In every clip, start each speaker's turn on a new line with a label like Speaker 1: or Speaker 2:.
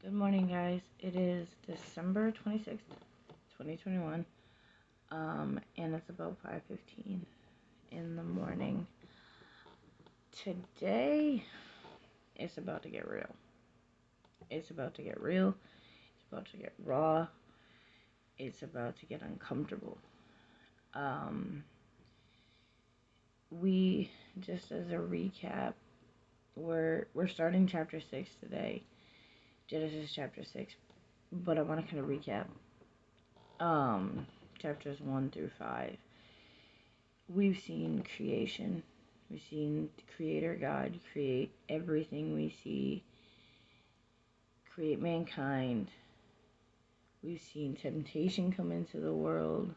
Speaker 1: Good morning, guys. It is December 26th, 2021, and it's about 5:15 in the morning. Today, it's about to get real. It's about to get real. It's about to get raw. It's about to get uncomfortable. Um, we, just as a recap, we're starting chapter 6 today, Genesis chapter 6, but I want to kind of recap chapters 1 through 5. We've seen creation. We've seen the Creator God create everything we see, create mankind. We've seen temptation come into the world.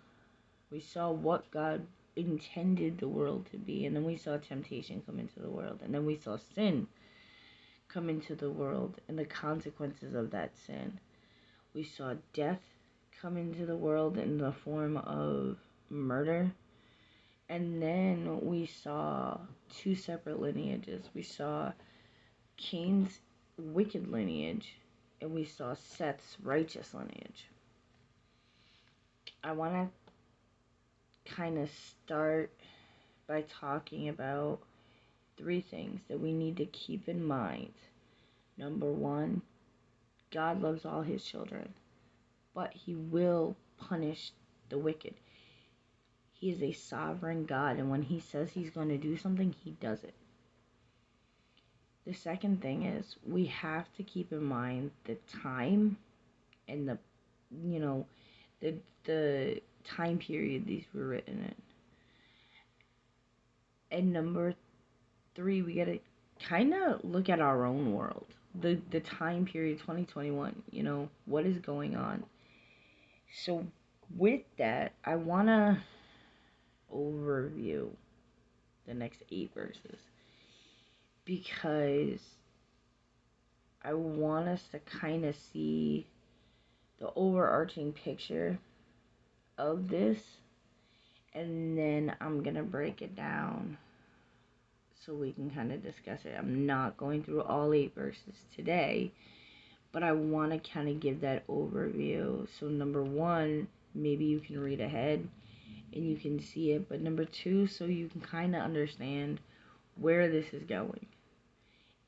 Speaker 1: We saw what God intended the world to be, and then we saw temptation come into the world, and then we saw sin come into the world and the consequences of that sin. We saw death come into the world in the form of murder. And then we saw two separate lineages. We saw Cain's wicked lineage, and we saw Seth's righteous lineage. I want to kind of start by talking about three things that we need to keep in mind. Number one, God loves all his children, but he will punish the wicked. He is a sovereign God, and when he says he's going to do something, he does it. The second thing is we have to keep in mind the time and the time period these were written in. And number three, we gotta kind of look at our own world, the time period 2021. What is going on. So with that, I wanna overview the next 8 verses, because I want us to kind of see the overarching picture of this, and then I'm going to break it down so we can kind of discuss it. I'm not going through all 8 verses today, but I want to kind of give that overview. So number one, maybe you can read ahead and you can see it, but number two, so you can kind of understand where this is going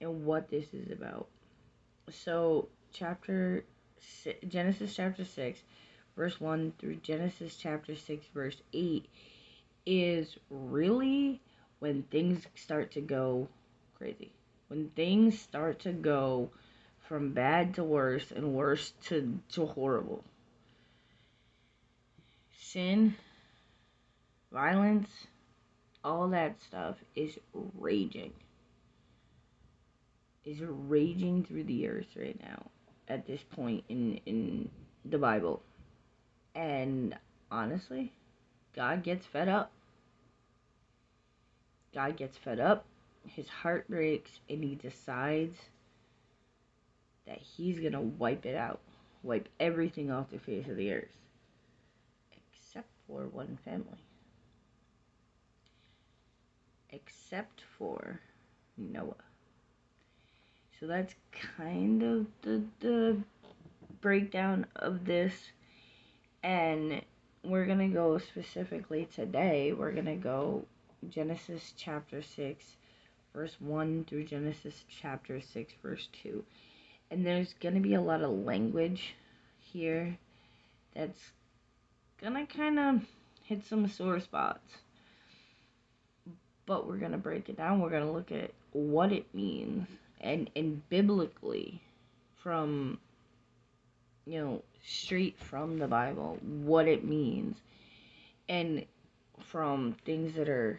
Speaker 1: and what this is about. So Genesis chapter 6 verse 1 through Genesis chapter 6 verse 8 is really when things start to go crazy. When things start to go from bad to worse and worse to horrible. Sin, violence, all that stuff is raging. Is raging through the earth right now at this point in the Bible. And honestly, God gets fed up. God gets fed up. His heart breaks, and he decides that he's going to wipe it out. Wipe everything off the face of the earth. Except for one family. Except for Noah. So that's kind of the breakdown of this. And we're going to go specifically today. We're going to go Genesis chapter 6, verse 1 through Genesis chapter 6, verse 2. And there's going to be a lot of language here that's going to kind of hit some sore spots. But we're going to break it down. We're going to look at what it means. And biblically, from, straight from the Bible, what it means. And from things that are,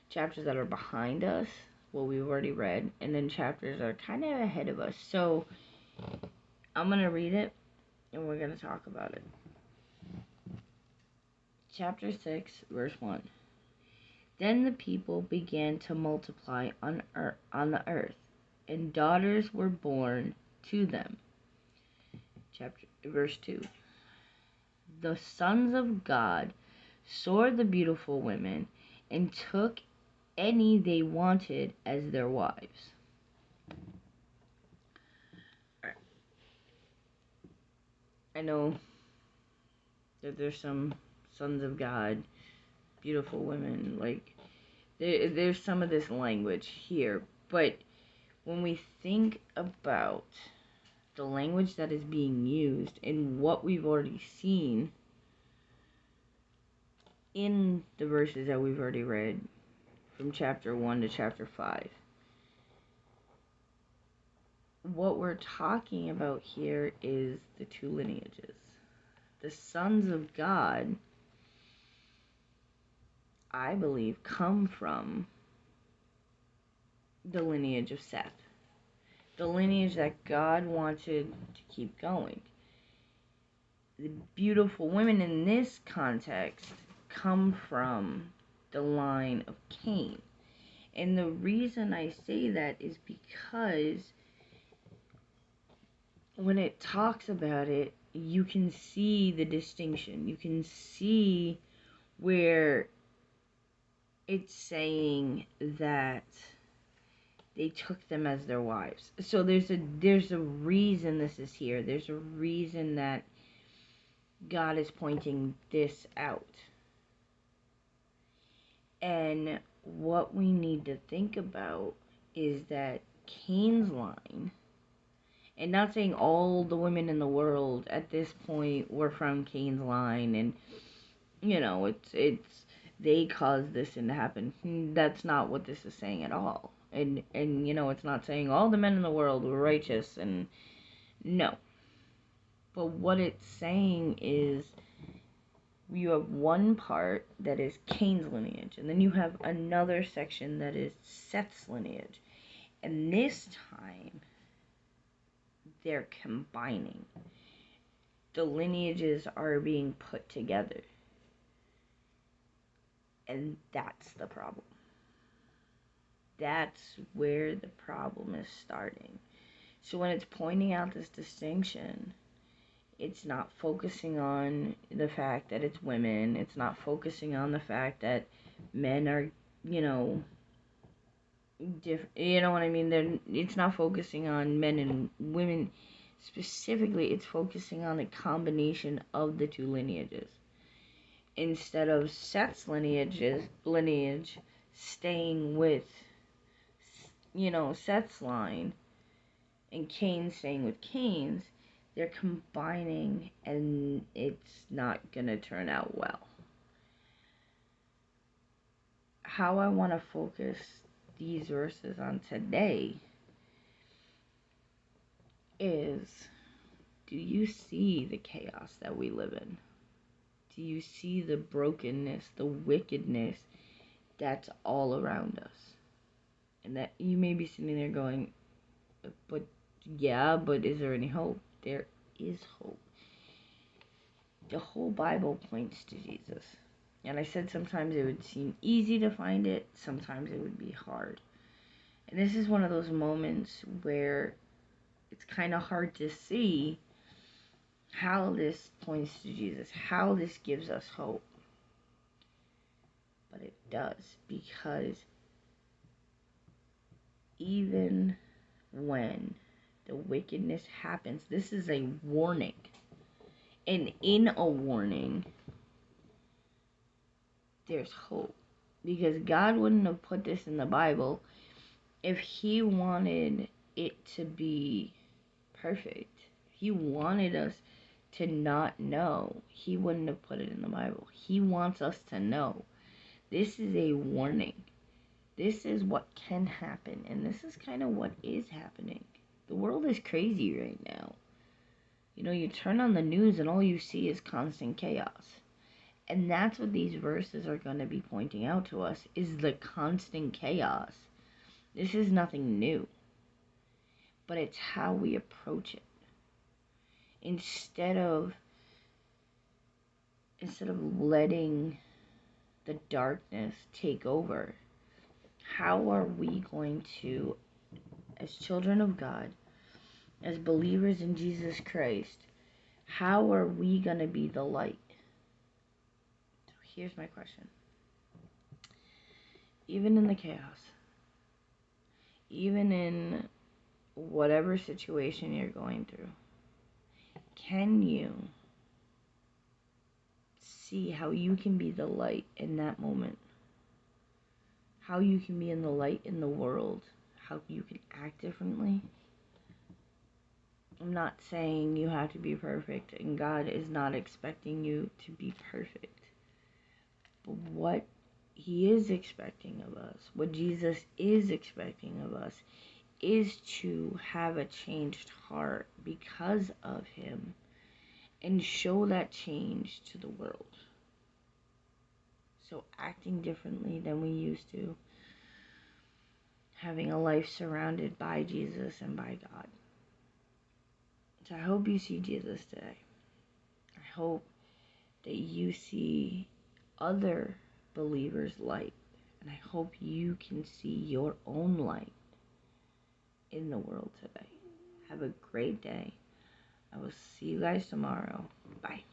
Speaker 1: chapters that are behind us, what we've already read, and then chapters that are kind of ahead of us. So I'm going to read it, and we're going to talk about it. Chapter 6, verse 1. Then the people began to multiply on the earth, and daughters were born to them. Verse 2. The sons of God saw the beautiful women and took any they wanted as their wives. I know that there's some sons of God, beautiful women, like, there's some of this language here, but when we think about the language that is being used and what we've already seen in the verses that we've already read from chapter 1 to chapter 5, what we're talking about here is the two lineages. The sons of God, I believe, come from the lineage of Seth. The lineage that God wanted to keep going. The beautiful women in this context come from the line of Cain. And the reason I say that is because when it talks about it, you can see the distinction. You can see where it's saying that they took them as their wives. So there's a reason this is here. There's a reason that God is pointing this out. And what we need to think about is that Cain's line, and not saying all the women in the world at this point were from Cain's line, and it's they caused this to happen. That's not what this is saying at all. And it's not saying all the men in the world were righteous, and no. But what it's saying is you have one part that is Cain's lineage, and then you have another section that is Seth's lineage. And this time, they're combining. The lineages are being put together. And that's the problem. That's where the problem is starting. So when it's pointing out this distinction, it's not focusing on the fact that it's women. It's not focusing on the fact that men are, different. You know what I mean? It's not focusing on men and women specifically. It's focusing on the combination of the two lineages. Instead of Seth's lineage staying with, Seth's line, and Cain staying with Cain's, they're combining, and it's not gonna turn out well. How I want to focus these verses on today is, do you see the chaos that we live in? Do you see the brokenness, the wickedness that's all around us? And that you may be sitting there going, but is there any hope? There is hope. The whole Bible points to Jesus. And I said sometimes it would seem easy to find it, sometimes it would be hard. And this is one of those moments where it's kind of hard to see how this points to Jesus, how this gives us hope. But it does, because even when the wickedness happens, this is a warning. And in a warning, there's hope. Because God wouldn't have put this in the Bible if He wanted it to be perfect. If He wanted us to not know, He wouldn't have put it in the Bible. He wants us to know. This is a warning. This is what can happen, and this is kind of what is happening. The world is crazy right now. You turn on the news and all you see is constant chaos. And that's what these verses are going to be pointing out to us, is the constant chaos. This is nothing new. But it's how we approach it. Instead of letting the darkness take over, how are we going to, as children of God, as believers in Jesus Christ, how are we going to be the light? So here's my question. Even in the chaos, even in whatever situation you're going through, can you see how you can be the light in that moment? How you can be in the light in the world? How you can act differently? I'm not saying you have to be perfect, and God is not expecting you to be perfect. But what He is expecting of us, what Jesus is expecting of us, is to have a changed heart because of Him and show that change to the world. So acting differently than we used to, having a life surrounded by Jesus and by God. So I hope you see Jesus today. I hope that you see other believers' light. And I hope you can see your own light in the world today. Have a great day. I will see you guys tomorrow. Bye.